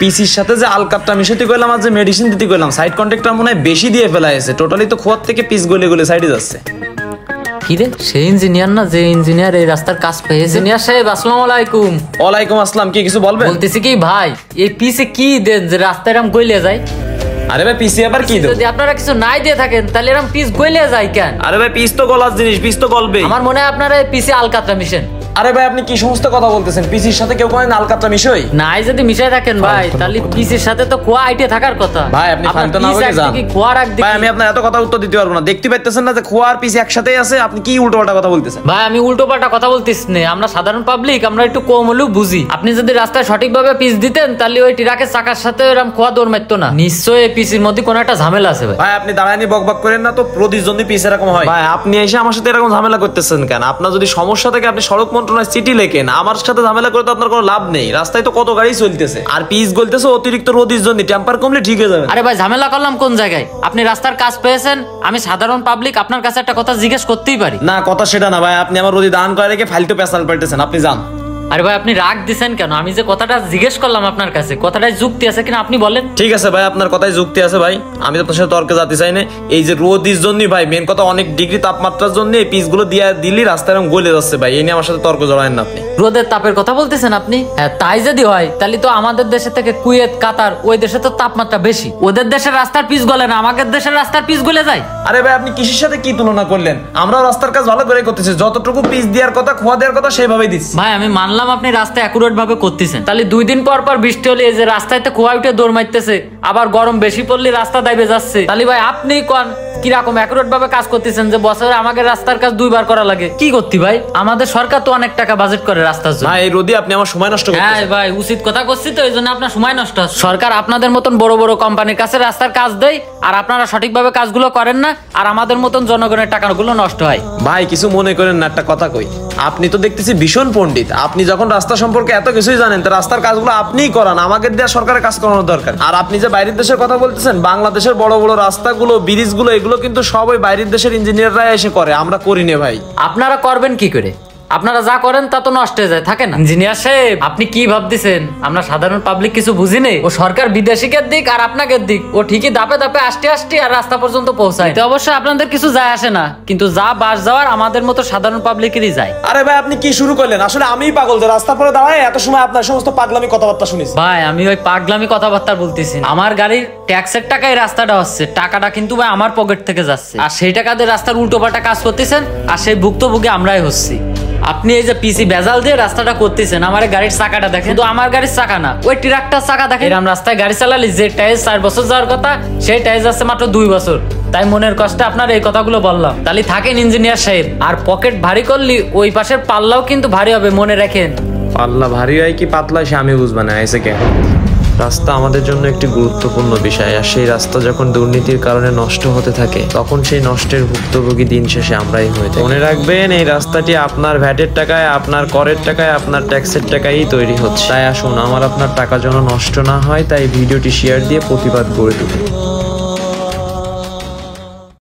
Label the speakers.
Speaker 1: পিসির সাথে যে আলকাতটা মিশাতে কইলাম আর যে মেডিসিন দিতে কইলাম সাইড কন্ট্যাক্টটা মনে হয় বেশি দিয়ে ফেলাইছে, টোটালি তো খোয়ার থেকে পিস গলে গলে সাইডে যাচ্ছে।
Speaker 2: কি রে, সেই ইঞ্জিনিয়ার না যে ইঞ্জিনিয়ার এই রাস্তার কাজ পেয়েছে? ইঞ্জিনিয়ার সাহেব আসসালামু আলাইকুম।
Speaker 1: ওয়ালাইকুম আসসালাম, কি কিছু বলবেন?
Speaker 2: বলতেছি কি ভাই, এই পিসে কি দেন যে রাস্তায় এরকম গইলে যায়?
Speaker 1: আরে ভাই পিসি আবার কি দেব?
Speaker 2: যদি আপনারা কিছু নাই দিয়ে থাকেন তাহলে এরকম পিস গইলে যায় কেন?
Speaker 1: আরে ভাই পিস তো গলার জিনিস, পিস তো গলবে।
Speaker 2: আমার মনে হয় আপনারা এই পিসে আলকাতরা মিশেন।
Speaker 1: আরে ভাই আপনি কি সমস্ত কথা বলতেছেন? পিসির সাথে কেউ কোন আলকাতরা মিশাই
Speaker 2: নাই? যদি মিশাই থাকেন ভাই তাহলে পিসের সাথে তো কোয়া আইটে থাকার কথা।
Speaker 1: ভাই আপনি ফালতু না বলে যান। ভাই আমি আপনার এত কথা উত্তর দিতে পারবো না, দেখতে পাইতেছেন না যে খোয়া আর পিসি একসাথেই আছে? আপনি কি উল্টোপাল্টা কথা বলতেছেন?
Speaker 2: ভাই আমি উল্টোপাল্টা কথা বলতেছি না, আমরা সাধারণ পাবলিক, আমরা একটু কম হলেও বুঝি। আপনি যদি রাস্তায় সঠিকভাবে পিস দিতেন তাহলে ওই ট্রাকের চাকার সাথে এরকম খোয়া দৌড় মারতো না। নিশ্চয়ই এই পিসির মধ্যে কোনো একটা ঝামেলা আছে।
Speaker 1: ভাই আপনি দাঁড়ানি বকবক করেন না তো, প্রতিজনই পিস এরকম হয়। ভাই আপনি এসে আমার সাথে এরকম ঝামেলা করতেছেন কেন? আপনার যদি সমস্যা থাকে আপনি সড়ক মন্ত্রণালয়ে চিঠি লেখেন, আমার সাথে ঝামেলা করে তো আপনার কোনো লাভ নেই। রাস্তায় তো কত গাড়ি চলতেছে, আর পিস গলতেছে অতিরিক্ত রোদের জন্য, টেম্পার কমলে ঠিক হয়ে যাবে।
Speaker 2: আরে ভাই ঝামেলা করলাম কোন জায়গায়? আপনি রাস্তার কাজ পেয়েছেন, আমি সাধারণ পাবলিক আপনার কাছে একটা কথা জিজ্ঞেস করতেই পারি
Speaker 1: না? কথা সেটা না ভাই, আপনি আমার রোদি দান করে রেখে ফাইলটা পেছাল পাল্টেছেন, আপনি যান।
Speaker 2: আরে ভাই আপনি রাগ দিছেন কেন? আমি যে কথাটা জিজ্ঞেস করলাম আপনার কাছে, কথাটায় যুক্তি আছে কিনা আপনি বলেন।
Speaker 1: ঠিক আছে ভাই, আপনার কথায় যুক্তি আছে ভাই, আমি আপনার সাথে তর্কে যেতে চাই না। এই যে রোদির জন্য ভাই, মেন কথা অনেক ডিগ্রি তাপমাত্রার জন্য এই পিসগুলো দিয়ে দিলি রাস্তায় এরকম গলে যাচ্ছে ভাই, এই নিয়ে আমার সাথে তর্ক জড়ায়েন না আপনি।
Speaker 2: রোদের তাপের কথা বলতেছেন আপনি? হ্যাঁ তাই যদি হয় তাহলে তো আমাদের দেশে থেকে কুয়েত, কাতার, ওই দেশে তো তাপমাত্রা বেশি। ওদের দেশের রাস্তার পিস গলে না, আমাদের দেশের রাস্তার পিস গলে যায়।
Speaker 1: আরে ভাই আপনি কৃষির সাথে কি তুলনা করলেন? আমরা রাস্তার কাজ ভালো করে করতেছি, যতটুকু পিস দেওয়ার কথা, খোয়া দেওয়ার কথা সেইভাবেই দিচ্ছি।
Speaker 2: ভাই আমি মানলাম আপনি রাস্তায় অ্যাকুরেট ভাবে করতেছেন, তাহলে 2 দিন পর পর বৃষ্টি হলে এই যে রাস্তায় তো খোয়া উঠে দৌড় মারতেছে, আবার গরম বেশি পড়লে রাস্তা দাইবে যাচ্ছে, তাহলে ভাই আপনি কোন কিরকম অ্যাকুরেট ভাবে কাজ করতেছেন যে বছরে আমাদের রাস্তার কাজ 2 বার করা লাগে? কি করতে ভাই, আমাদের সরকার তো অনেক টাকা বাজেট করে রাস্তার জন্য।
Speaker 1: ভাই এই রোদি আপনি আমার সময় নষ্ট করতেছেন।
Speaker 2: হ্যাঁ ভাই উচিত কথা করছি তো, এই জন্য আপনার সময় নষ্ট হচ্ছে। সরকার আপনাদের মতন বড় বড় কোম্পানির কাছে রাস্তার কাজ দেয়, আর আপনারা সঠিকভাবে কাজগুলো করেন না, আর আমাদের মতন জনগণের টাকাগুলো নষ্ট হয়।
Speaker 1: ভাই কিছু মনে করেন না, একটা কথা কই, আপনি তো দেখতেছি ভীষণ পণ্ডিত। আপনি যখন রাস্তা সম্পর্কে এত কিছুই জানেন, তো রাস্তার কাজগুলো আপনিই করান, আমাদের দেওয়া সরকারের কাজ করানোর দরকার। আর আপনি যে বাইরের দেশের কথা বলতেছেন, বাংলাদেশের বড় বড় রাস্তাগুলো, ব্রিজগুলো, এগুলো কিন্তু সবাই বাইরের দেশের ইঞ্জিনিয়াররা এসে করে, আমরা করি না ভাই।
Speaker 2: আপনারা করবেন কি করে? আপনারা যা করেন তা তো নষ্ট হয়ে যায়, থাকে না? ইঞ্জিনিয়ার সাহেব আপনি কি ভাবতেছেন আমরা সাধারণ পাবলিক কিছু বুঝি নেই? ও সরকার বিদেশিকের দিক আর আপনাদের দিক, ও ঠিকই ধাপে ধাপে আসতে আসতে আর রাস্তা পর্যন্ত পৌঁছায়। তো অবশ্যই আপনাদের কিছু যায় আসে না, কিন্তু যা বাস যাওয়ার আমাদের মতো সাধারণ পাবলিকেরই যায়।
Speaker 1: আরে ভাই আপনি কি শুরু করলেন? আসলে আমিই পাগল যে রাস্তা পরে দাঁড়ায় এত সময় আপনার সমস্ত পাগলামি কথাবার্তা শুনেছি।
Speaker 2: ভাই আমি ওই পাগলামি কথাবার্তা বলতেছি না, আমার গাড়ির ট্যাক্সের টাকায় রাস্তাটা হচ্ছে, টাকাটা কিন্তু ভাই আমার পকেট থেকে যাচ্ছে, আর সেই টাকা দিয়ে রাস্তার উল্টোপাল্টা কাজ করতেছেন, আর সেই ভুক্তভোগী আমরাই হচ্ছি। আপনি এই যে পিসি বেজাল দিয়ে রাস্তাটা করতেছেন, আমার গাড়ির চাকাটা দেখেন, তো আমার গাড়ির চাকা না, ওই ট্রাকটার চাকা দেখেন। এরকম রাস্তায় গাড়ি চালালে যে টাইজ 4 বছর যাওয়ার কথা, সেই টাইজ যাচ্ছে মাত্র 2 বছর। তাই মনের কষ্টে আপনার এই কথাগুলো বললাম। তাহলে থাকেন ইঞ্জিনিয়ার সাহেব, আর পকেট ভারী করলে ওই পাশের পাল্লাও কিন্তু ভারী হবে, মনে রাখেন।
Speaker 1: পাল্লা ভারী হয় কি পাতলা সে আমি বুঝবো না, এসে কে? রাস্তা আমাদের জন্য একটি গুরুত্বপূর্ণ বিষয়, আর সেই রাস্তা যখন দুর্নীতির কারণে নষ্ট হতে থাকে, তখন সেই নষ্টের ভুক্তভোগী দিন শেষে আমরাই হয়ে থাকি। মনে রাখবেন এই রাস্তাটি আপনার ভ্যাটের টাকায়, আপনার করের টাকায়, আপনার ট্যাক্সের টাকায় তৈরি হচ্ছে। তাই আসুন, আমার আপনার টাকা যেন নষ্ট না হয়, তাই ভিডিওটি শেয়ার দিয়ে প্রতিবাদ গড়ে তুলুন।